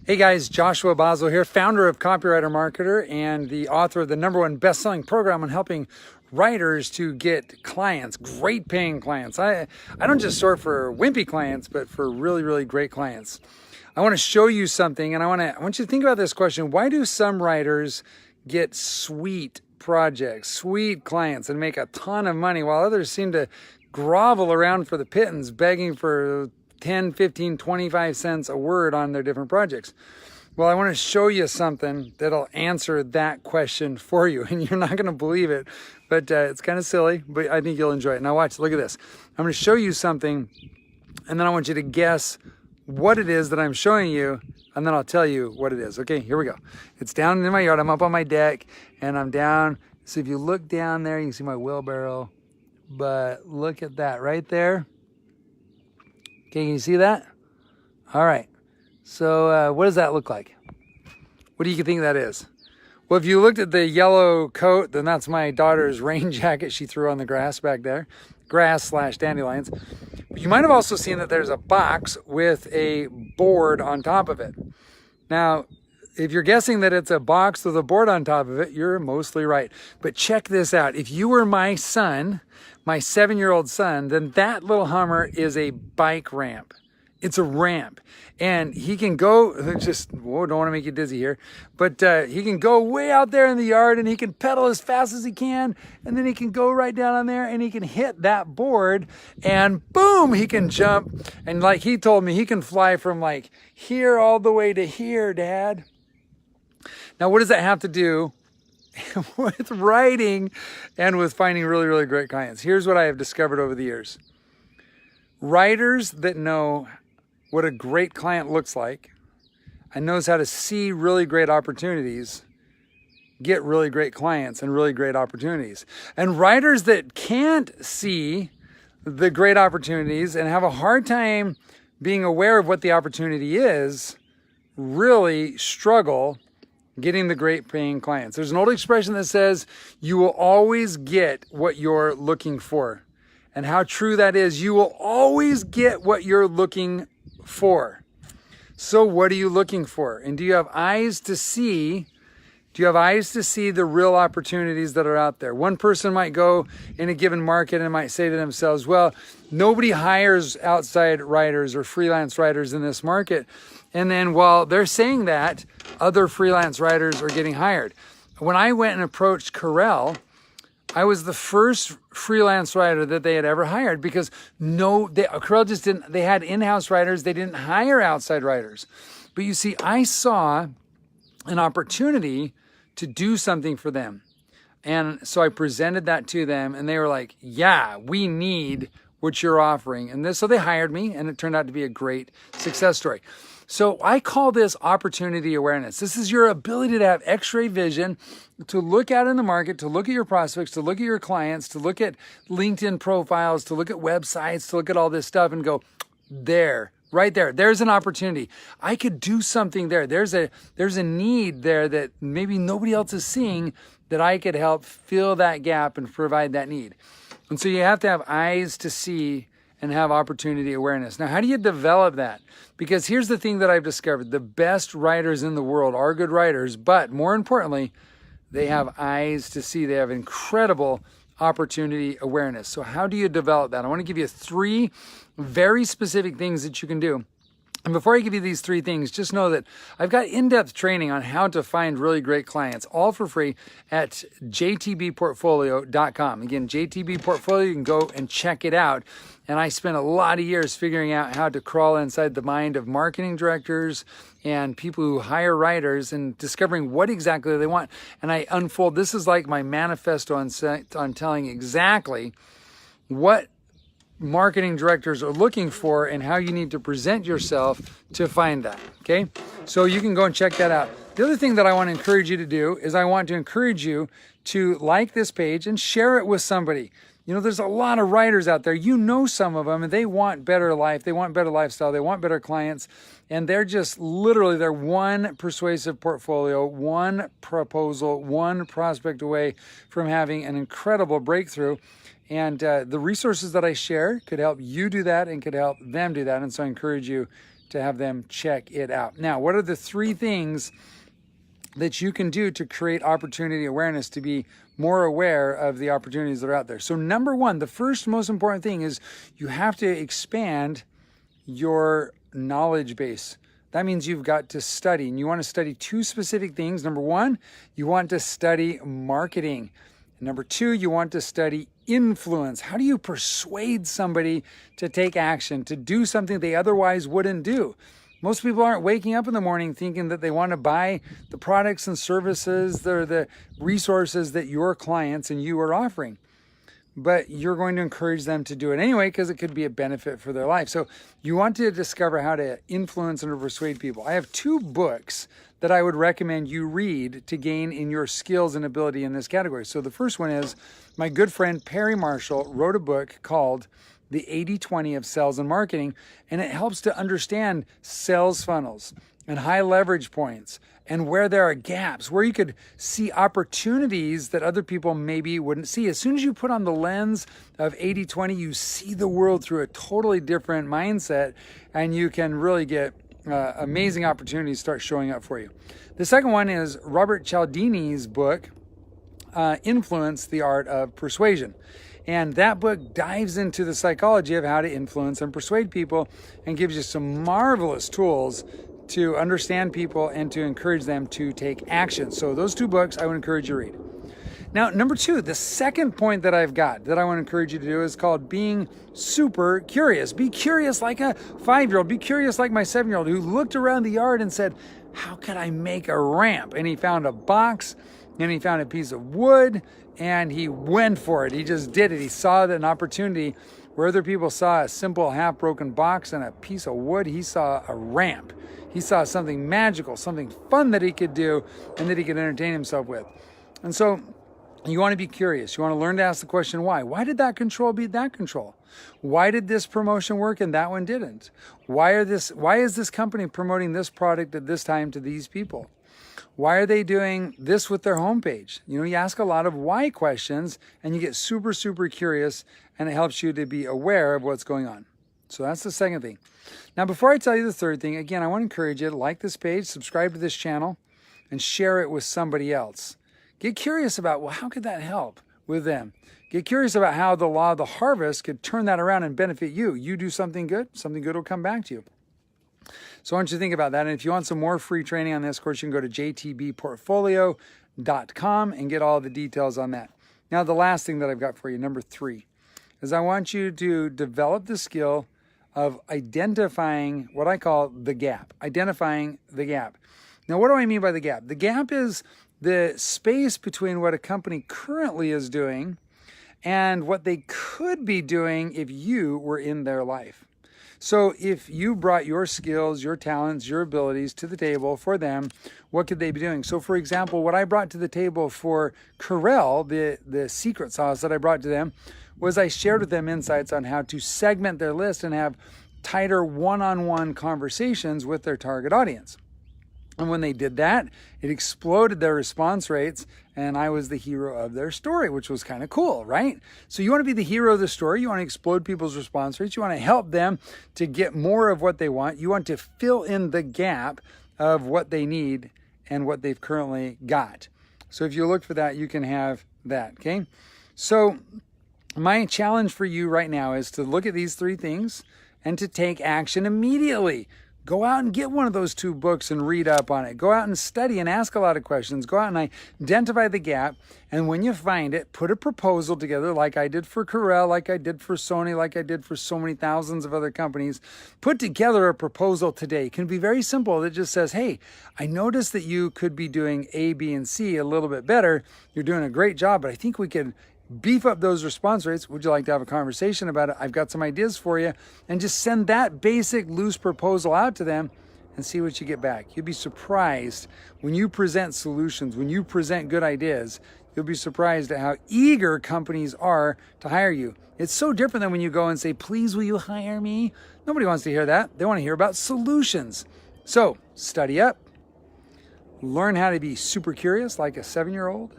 Hey guys, Joshua Basel here, founder of Copywriter Marketer and the author of the #1 best-selling program on helping writers to get clients, great paying clients. I don't just sort for wimpy clients, but for really, really great clients. I want to show you something, and I want you to think about this question. Why do some writers get sweet projects, sweet clients, and make a ton of money while others seem to grovel around for the pittance, begging for 10, 15, 25 cents a word on their different projects? Well, I want to show you something that'll answer that question for you, and you're not going to believe it, but it's kind of silly, but I think you'll enjoy it. Now watch, look at this. I'm going to show you something, and then I want you to guess what it is that I'm showing you, and then I'll tell you what it is. Okay, here we go. It's down in my yard. I'm up on my deck, and I'm down. So if you look down there, you can see my wheelbarrow, but look at that right there. Okay, can you see that? All right. So what does that look like? What do you think that is? Well, if you looked at the yellow coat, then that's my daughter's rain jacket she threw on the grass back there. Grass/dandelions. But you might have also seen that there's a box with a board on top of it. Now, if you're guessing that it's a box with a board on top of it, you're mostly right. But check this out. If you were my son, my 7-year-old son, then that little Hummer is a bike ramp. It's a ramp. And he can go, whoa, don't want to make you dizzy here, but he can go way out there in the yard and he can pedal as fast as he can. And then he can go right down on there and he can hit that board and boom, he can jump. And like he told me, he can fly from like here all the way to here, Dad. Now, what does that have to do with writing and with finding really, really great clients? Here's what I have discovered over the years. Writers that know what a great client looks like and knows how to see really great opportunities get really great clients and really great opportunities. And writers that can't see the great opportunities and have a hard time being aware of what the opportunity is really struggle getting the great paying clients. There's an old expression that says, you will always get what you're looking for. And how true that is, you will always get what you're looking for. So what are you looking for? And do you have eyes to see? Do you have eyes to see the real opportunities that are out there? One person might go in a given market and might say to themselves, well, nobody hires outside writers or freelance writers in this market. And then while they're saying that, other freelance writers are getting hired. When I went and approached Corel, I was the first freelance writer that they had ever hired because Corel just didn't, they had in-house writers, they didn't hire outside writers. But you see, I saw an opportunity to do something for them. And so I presented that to them and they were like, yeah, we need what you're offering. And so they hired me and it turned out to be a great success story. So I call this opportunity awareness. This is your ability to have X-ray vision, to look out in the market, to look at your prospects, to look at your clients, to look at LinkedIn profiles, to look at websites, to look at all this stuff and go, there, right there, there's an opportunity. I could do something there. There's a need there that maybe nobody else is seeing that I could help fill that gap and provide that need. And so you have to have eyes to see and have opportunity awareness. Now, how do you develop that? Because here's the thing that I've discovered. The best writers in the world are good writers, but more importantly, they have eyes to see. They have incredible opportunity awareness. So how do you develop that? I want to give you 3 very specific things that you can do. And before I give you these 3 things, just know that I've got in-depth training on how to find really great clients, all for free at jtbportfolio.com. Again, JTB Portfolio, you can go and check it out. And I spent a lot of years figuring out how to crawl inside the mind of marketing directors and people who hire writers and discovering what exactly they want. And I unfold, this is like my manifesto on telling exactly what marketing directors are looking for and how you need to present yourself to find that, okay? So you can go and check that out. The other thing that I want to encourage you to do is I want to encourage you to like this page and share it with somebody. You know, there's a lot of writers out there. You know some of them, and they want better life. They want better lifestyle. They want better clients. And they're just literally, they're one persuasive portfolio, one proposal, one prospect away from having an incredible breakthrough. And the resources that I share could help you do that and could help them do that. And so I encourage you to have them check it out. Now, what are the 3 things that you can do to create opportunity awareness, to be more aware of the opportunities that are out there? So number 1, the first most important thing is you have to expand your knowledge base. That means you've got to study, and you want to study 2 specific things. Number 1, you want to study marketing. Number 2, you want to study influence. How do you persuade somebody to take action, to do something they otherwise wouldn't do? Most people aren't waking up in the morning thinking that they want to buy the products and services or the resources that your clients and you are offering. But you're going to encourage them to do it anyway because it could be a benefit for their life. So you want to discover how to influence and persuade people. I have 2 books that I would recommend you read to gain in your skills and ability in this category. So the first one is my good friend Perry Marshall wrote a book called The 80-20 of Sales and Marketing, and it helps to understand sales funnels and high leverage points and where there are gaps, where you could see opportunities that other people maybe wouldn't see. As soon as you put on the lens of 80-20, you see the world through a totally different mindset, and you can really get amazing opportunities start showing up for you. The second one is Robert Cialdini's book, Influence, the Art of Persuasion. And that book dives into the psychology of how to influence and persuade people and gives you some marvelous tools to understand people and to encourage them to take action. So those 2 books I would encourage you to read. Now, number 2, the second point that I've got that I want to encourage you to do is called being super curious. Be curious like a 5-year-old. Be curious like my 7-year-old who looked around the yard and said, how could I make a ramp? And he found a box and he found a piece of wood and he went for it. He just did it. He saw an opportunity where other people saw a simple half-broken box and a piece of wood. He saw a ramp. He saw something magical, something fun that he could do and that he could entertain himself with. And so you want to be curious. You want to learn to ask the question, why? Why did that control beat that control? Why did this promotion work and that one didn't? Why is this company promoting this product at this time to these people? Why are they doing this with their homepage? You ask a lot of why questions and you get super, super curious, and it helps you to be aware of what's going on. So that's the second thing. Now, before I tell you the third thing, again, I want to encourage you to like this page, subscribe to this channel, and share it with somebody else. Get curious about, well, how could that help with them? Get curious about how the law of the harvest could turn that around and benefit you. You do something good will come back to you. So I want you to think about that. And if you want some more free training on this, of course, you can go to jtbportfolio.com and get all the details on that. Now, the last thing that I've got for you, number 3, is I want you to develop the skill of identifying what I call the gap. Identifying the gap. Now, what do I mean by the gap? The gap is the space between what a company currently is doing and what they could be doing if you were in their life. So if you brought your skills, your talents, your abilities to the table for them, what could they be doing? So for example, what I brought to the table for Corel, the secret sauce that I brought to them, was I shared with them insights on how to segment their list and have tighter one-on-one conversations with their target audience. And when they did that, it exploded their response rates, and I was the hero of their story, which was kind of cool, right? So you want to be the hero of the story. You want to explode people's response rates. You want to help them to get more of what they want. You want to fill in the gap of what they need and what they've currently got. So if you look for that, you can have that, okay? So my challenge for you right now is to look at these 3 things and to take action immediately. Go out and get one of those 2 books and read up on it. Go out and study and ask a lot of questions. Go out and identify the gap. And when you find it, put a proposal together like I did for Corel, like I did for Sony, like I did for so many thousands of other companies. Put together a proposal today. It can be very simple. It just says, hey, I noticed that you could be doing A, B, and C a little bit better. You're doing a great job, but I think we could beef up those response rates. Would you like to have a conversation about it? I've got some ideas for you. And just send that basic loose proposal out to them and see what you get back. You'll be surprised when you present solutions, when you present good ideas, you'll be surprised at how eager companies are to hire you. It's so different than when you go and say, please, will you hire me? Nobody wants to hear that. They want to hear about solutions. So study up, learn how to be super curious like a 7-year-old,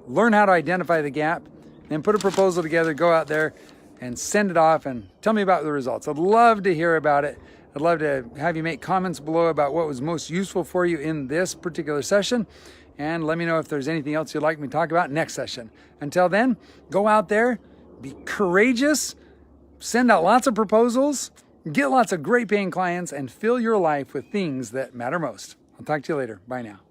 learn how to identify the gap, and put a proposal together. Go out there and send it off and tell me about the results. I'd love to hear about it. I'd love to have you make comments below about what was most useful for you in this particular session. And let me know if there's anything else you'd like me to talk about next session. Until then, go out there, be courageous, send out lots of proposals, get lots of great paying clients, and fill your life with things that matter most. I'll talk to you later. Bye now.